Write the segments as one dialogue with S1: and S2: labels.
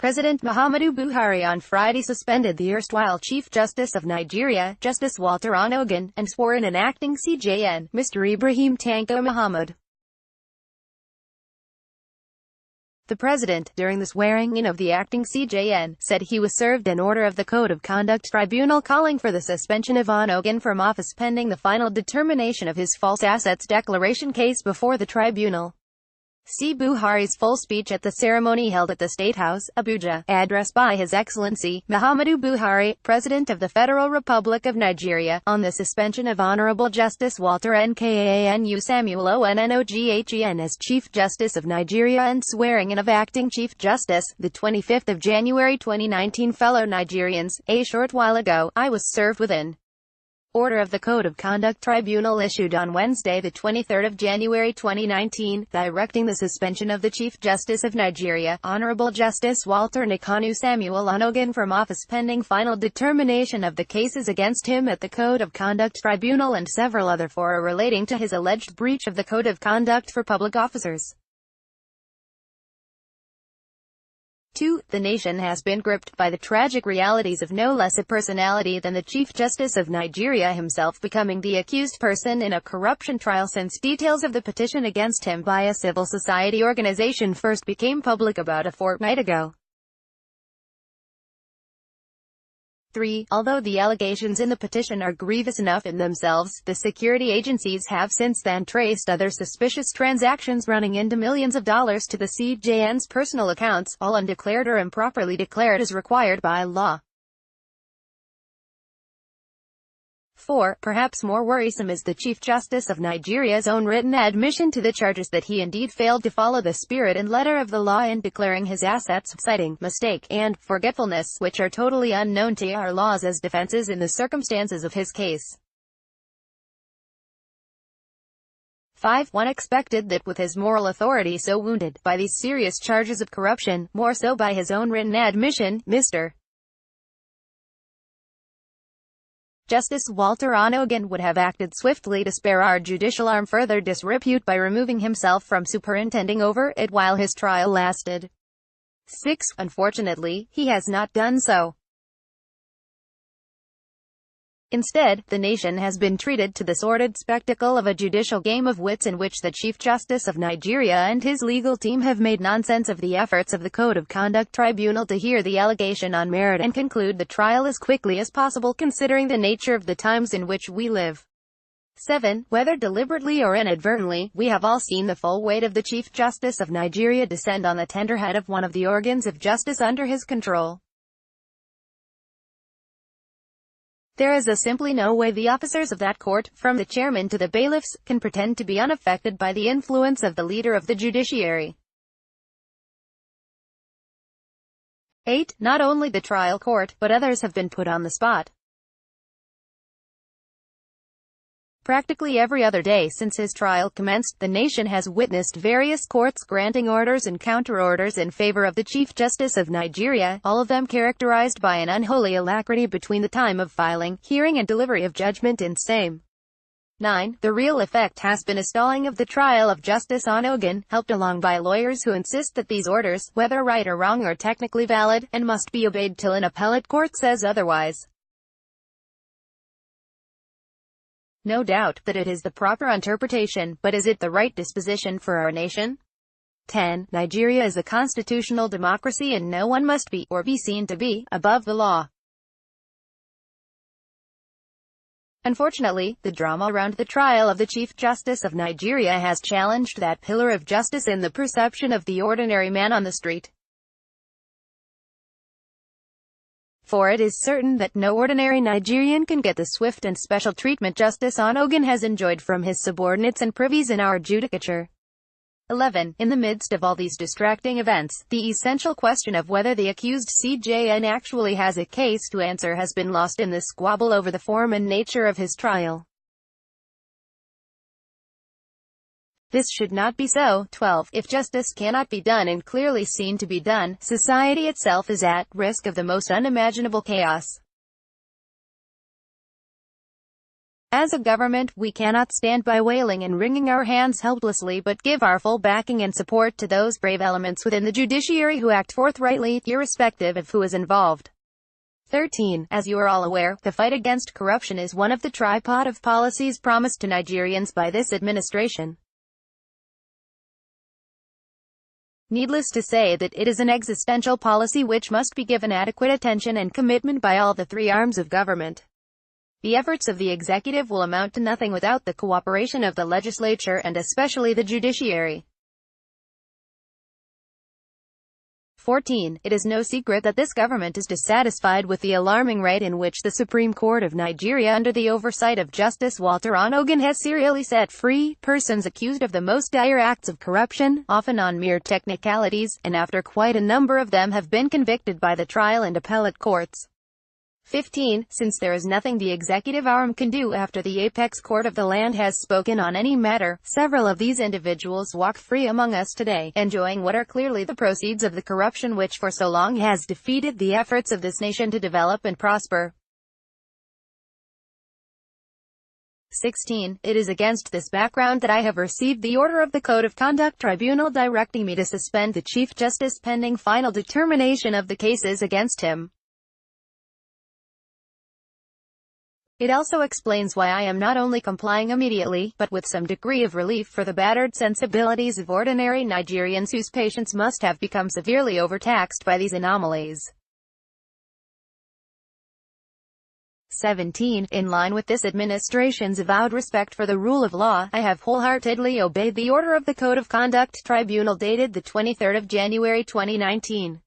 S1: President Muhammadu Buhari on Friday suspended the erstwhile Chief Justice of Nigeria, Justice Walter Onnoghen, and swore in an acting CJN, Mr. Ibrahim Tanko Mohammed. The president, during the swearing-in of the acting CJN, said he was served an order of the Code of Conduct Tribunal calling for the suspension of Onnoghen from office pending the final determination of his false assets declaration case before the tribunal. See Buhari's full speech at the ceremony held at the State House, Abuja, addressed by His Excellency, Muhammadu Buhari, President of the Federal Republic of Nigeria, on the suspension of Honorable Justice Walter Onnoghen Samuel Onnoghen as Chief Justice of Nigeria and swearing in of Acting Chief Justice, the 25th of January 2019. Fellow Nigerians, a short while ago, I was served with an order of the Code of Conduct Tribunal issued on Wednesday, the 23rd of January 2019, directing the suspension of the Chief Justice of Nigeria, Honorable Justice Walter Onnoghen Samuel Onnoghen from office pending final determination of the cases against him at the Code of Conduct Tribunal and several other fora relating to his alleged breach of the Code of Conduct for public officers. 2. The nation has been gripped by the tragic realities of no less a personality than the Chief Justice of Nigeria himself becoming the accused person in a corruption trial since details of the petition against him by a civil society organization first became public about a fortnight ago. 3. Although the allegations in the petition are grievous enough in themselves, the security agencies have since then traced other suspicious transactions running into millions of dollars to the CJN's personal accounts, all undeclared or improperly declared as required by law. 4. Perhaps more worrisome is the Chief Justice of Nigeria's own written admission to the charges that he indeed failed to follow the spirit and letter of the law in declaring his assets, citing mistake and forgetfulness, which are totally unknown to our laws as defenses in the circumstances of his case. 5. One expected that with his moral authority so wounded by these serious charges of corruption, more so by his own written admission, Mr. Justice Walter Onnoghen would have acted swiftly to spare our judicial arm further disrepute by removing himself from superintending over it while his trial lasted. 6. Unfortunately, he has not done so. Instead, the nation has been treated to the sordid spectacle of a judicial game of wits in which the Chief Justice of Nigeria and his legal team have made nonsense of the efforts of the Code of Conduct Tribunal to hear the allegation on merit and conclude the trial as quickly as possible considering the nature of the times in which we live. 7. Whether deliberately or inadvertently, we have all seen the full weight of the Chief Justice of Nigeria descend on the tender head of one of the organs of justice under his control. There is simply no way the officers of that court, from the chairman to the bailiffs, can pretend to be unaffected by the influence of the leader of the judiciary. 8. Not only the trial court, but others have been put on the spot. Practically every other day since his trial commenced, the nation has witnessed various courts granting orders and counter-orders in favor of the Chief Justice of Nigeria, all of them characterized by an unholy alacrity between the time of filing, hearing and delivery of judgment in same. 9. The real effect has been a stalling of the trial of Justice Onnoghen, helped along by lawyers who insist that these orders, whether right or wrong, are technically valid, and must be obeyed till an appellate court says otherwise. No doubt that it is the proper interpretation, but is it the right disposition for our nation? 10. Nigeria is a constitutional democracy and no one must be, or be seen to be, above the law. Unfortunately, the drama around the trial of the Chief Justice of Nigeria has challenged that pillar of justice in the perception of the ordinary man on the street. For it is certain that no ordinary Nigerian can get the swift and special treatment Justice Onnoghen has enjoyed from his subordinates and privies in our judicature. 11. In the midst of all these distracting events, the essential question of whether the accused CJN actually has a case to answer has been lost in the squabble over the form and nature of his trial. This should not be so. 12. If justice cannot be done and clearly seen to be done, society itself is at risk of the most unimaginable chaos. As a government, we cannot stand by wailing and wringing our hands helplessly but give our full backing and support to those brave elements within the judiciary who act forthrightly, irrespective of who is involved. 13. As you are all aware, the fight against corruption is one of the tripod of policies promised to Nigerians by this administration. Needless to say that it is an existential policy which must be given adequate attention and commitment by all the three arms of government. The efforts of the executive will amount to nothing without the cooperation of the legislature and especially the judiciary. 14. It is no secret that this government is dissatisfied with the alarming rate in which the Supreme Court of Nigeria, under the oversight of Justice Walter Onnoghen, has serially set free persons accused of the most dire acts of corruption, often on mere technicalities, and after quite a number of them have been convicted by the trial and appellate courts. 15. Since there is nothing the executive arm can do after the apex court of the land has spoken on any matter, several of these individuals walk free among us today, enjoying what are clearly the proceeds of the corruption which for so long has defeated the efforts of this nation to develop and prosper. 16. It is against this background that I have received the order of the Code of Conduct Tribunal directing me to suspend the Chief Justice pending final determination of the cases against him. It also explains why I am not only complying immediately, but with some degree of relief for the battered sensibilities of ordinary Nigerians whose patience must have become severely overtaxed by these anomalies. 17. In line with this administration's avowed respect for the rule of law, I have wholeheartedly obeyed the order of the Code of Conduct Tribunal dated the 23rd of January 2019.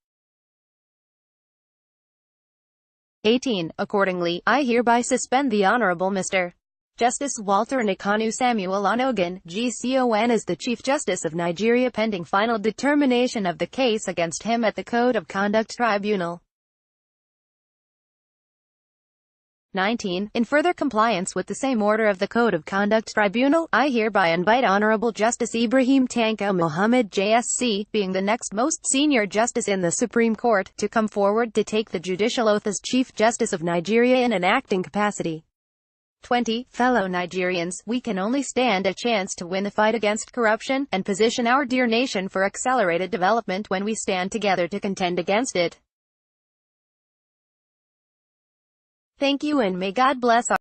S1: 18. Accordingly, I hereby suspend the Honorable Mr. Justice Walter Onnoghen Samuel Onnoghen, GCON, as the Chief Justice of Nigeria pending final determination of the case against him at the Code of Conduct Tribunal. 19. In further compliance with the same order of the Code of Conduct Tribunal, I hereby invite Honorable Justice Ibrahim Tanko Mohammed, JSC, being the next most senior justice in the Supreme Court, to come forward to take the judicial oath as Chief Justice of Nigeria in an acting capacity. 20. Fellow Nigerians, we can only stand a chance to win the fight against corruption, and position our dear nation for accelerated development when we stand together to contend against it. Thank you and may God bless our